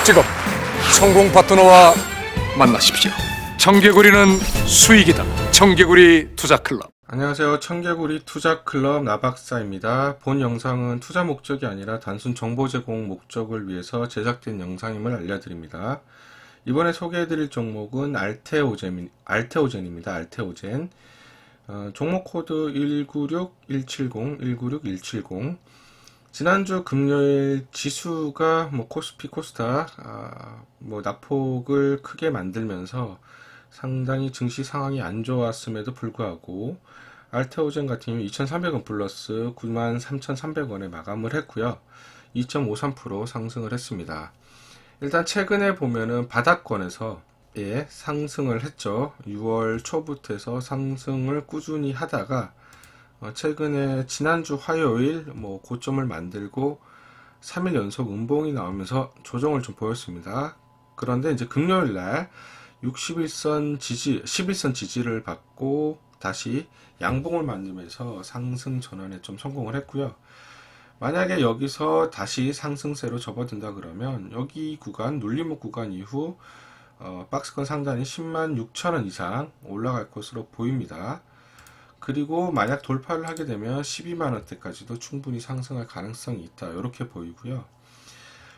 지금 성공 파트너와 만나십시오. 청개구리는 수익이다. 청개구리 투자클럽. 안녕하세요. 청개구리 투자클럽 나박사입니다. 본 영상은 투자 목적이 아니라 단순 정보 제공 목적을 위해서 제작된 영상임을 알려드립니다. 이번에 소개해드릴 종목은 알테오젠입니다. 알테오젠. 종목 코드 196170, 196170. 지난주 금요일 지수가 코스피, 코스닥 낙폭을 크게 만들면서 상당히 증시 상황이 안 좋았음에도 불구하고 알테오젠 같은 경우 2,300원 플러스 93,300원에 마감을 했고요. 2.53% 상승을 했습니다. 일단 최근에 보면은 바닥권에서 상승을 했죠. 6월 초부터 해서 상승을 꾸준히 하다가 최근에 지난주 화요일 고점을 만들고 3일 연속 음봉이 나오면서 조정을 좀 보였습니다. 그런데 이제 금요일 날 11선 지지를 받고 다시 양봉을 만들면서 상승 전환에 좀 성공을 했고요. 만약에 여기서 다시 상승세로 접어든다 그러면 여기 구간, 눌림목 구간 이후 박스권 상단이 106,000원 이상 올라갈 것으로 보입니다. 그리고 만약 돌파를 하게 되면 12만원대까지도 충분히 상승할 가능성이 있다. 이렇게 보이고요.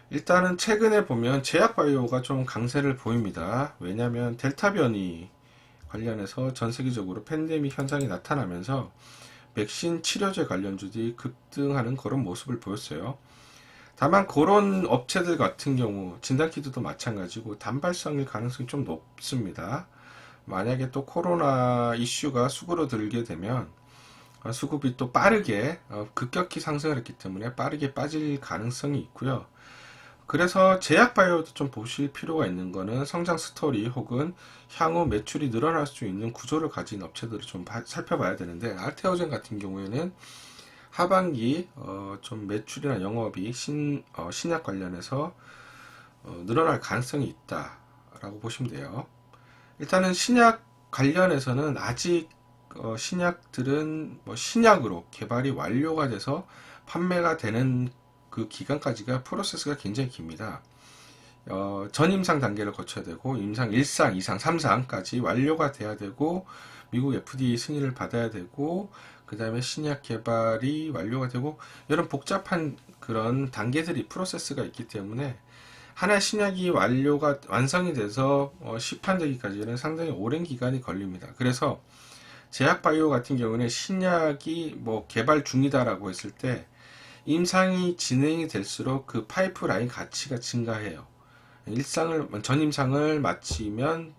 일단은 최근에 보면 제약바이오가 좀 강세를 보입니다. 왜냐하면 델타 변이 관련해서 전 세계적으로 팬데믹 현상이 나타나면서 백신 치료제 관련주들이 급등하는 그런 모습을 보였어요. 다만 그런 업체들 같은 경우 진단키트도 마찬가지고 단발성일 가능성이 좀 높습니다. 만약에 또 코로나 이슈가 수그러들게 되면 수급이 또 빠르게 급격히 상승을 했기 때문에 빠르게 빠질 가능성이 있고요. 그래서 제약바이오도 좀 보실 필요가 있는 거는 성장 스토리 혹은 향후 매출이 늘어날 수 있는 구조를 가진 업체들을 좀 살펴봐야 되는데 알테오젠 같은 경우에는 하반기 좀 매출이나 영업이 신약 관련해서 늘어날 가능성이 있다라고 보시면 돼요. 일단은 신약 관련해서는 아직 신약들은 신약으로 개발이 완료가 돼서 판매가 되는 그 기간까지가 프로세스가 굉장히 깁니다. 전임상 단계를 거쳐야 되고 임상 1상, 2상, 3상까지 완료가 돼야 되고 미국 FDA 승인을 받아야 되고 그 다음에 신약 개발이 완료가 되고 이런 복잡한 그런 단계들이 프로세스가 있기 때문에 하나의 신약이 완성이 돼서 시판되기까지는 상당히 오랜 기간이 걸립니다. 그래서 제약바이오 같은 경우는 신약이 개발 중이다라고 했을 때 임상이 진행이 될수록 그 파이프라인 가치가 증가해요. 전임상을 마치면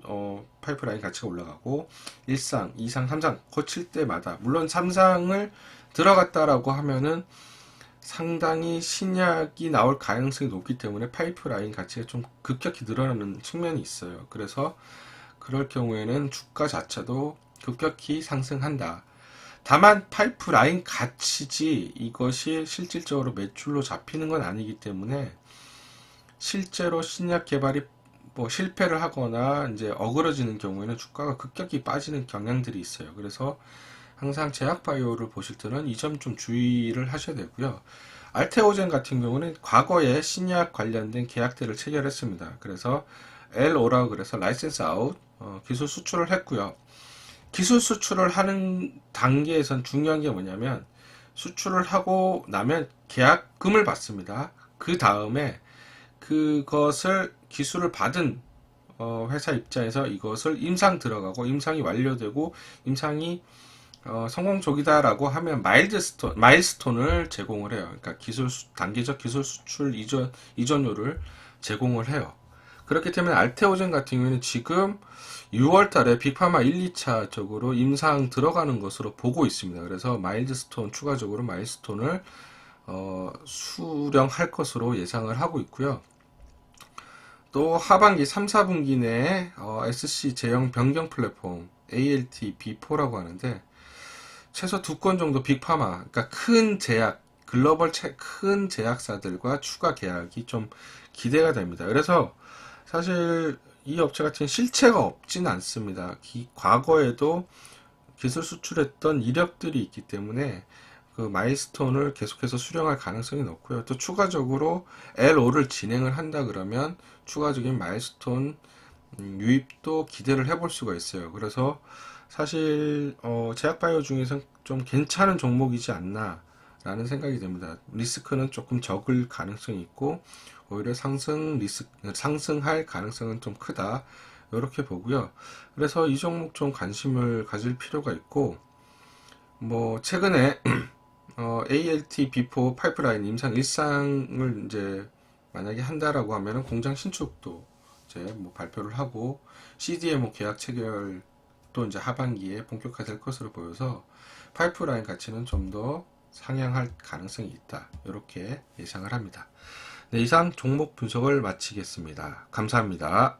파이프라인 가치가 올라가고 1상, 2상, 3상 거칠 때마다 물론 3상을 들어갔다라고 하면은 상당히 신약이 나올 가능성이 높기 때문에 파이프라인 가치가 좀 급격히 늘어나는 측면이 있어요. 그래서 그럴 경우에는 주가 자체도 급격히 상승한다. 다만 파이프라인 가치지 이것이 실질적으로 매출로 잡히는 건 아니기 때문에 실제로 신약 개발이 실패를 하거나 이제 어그러지는 경우에는 주가가 급격히 빠지는 경향들이 있어요. 그래서 항상 제약바이오를 보실 때는 이 점 좀 주의를 하셔야 되고요. 알테오젠 같은 경우는 과거에 신약 관련된 계약들을 체결했습니다. 그래서 LO라고 그래서 라이센스 아웃 기술 수출을 했고요. 기술 수출을 하는 단계에선 중요한 게 뭐냐면 수출을 하고 나면 계약금을 받습니다. 그 다음에 그것을 기술을 받은 회사 입장에서 이것을 임상 들어가고 임상이 완료되고 임상이 성공적이다라고 하면 마일스톤을 제공을 해요. 그러니까 단계적 기술 수출 이전료를 제공을 해요. 그렇기 때문에 알테오젠 같은 경우에는 지금 6월 달에 빅파마 1, 2차적으로 임상 들어가는 것으로 보고 있습니다. 그래서 추가적으로 마일스톤을 수령할 것으로 예상을 하고 있고요. 또 하반기 3, 4분기 내에 SC 제형 변경 플랫폼 ALT B4라고 하는데 최소 2건 정도 빅파마, 그러니까 큰 제약, 글로벌 큰 제약사들과 추가 계약이 좀 기대가 됩니다. 그래서 사실 이 업체 같은 실체가 없진 않습니다. 과거에도 기술 수출했던 이력들이 있기 때문에 그 마일스톤을 계속해서 수령할 가능성이 높고요. 또 추가적으로 LO를 진행을 한다 그러면 추가적인 마일스톤 유입도 기대를 해볼 수가 있어요. 그래서 사실 제약바이오 중에서 좀 괜찮은 종목이지 않나 라는 생각이 듭니다. 리스크는 조금 적을 가능성이 있고 오히려 상승할 가능성은 좀 크다 이렇게 보고요. 그래서 이 종목 좀 관심을 가질 필요가 있고, 뭐 최근에 ALT B4 파이프라인 임상 1상을 이제 만약에 한다라고 하면은 공장 신축도 이제 뭐 발표를 하고 CDMO 계약 체결도 이제 하반기에 본격화될 것으로 보여서 파이프라인 가치는 좀 더 상향할 가능성이 있다 이렇게 예상을 합니다. 네, 이상 종목 분석을 마치겠습니다. 감사합니다.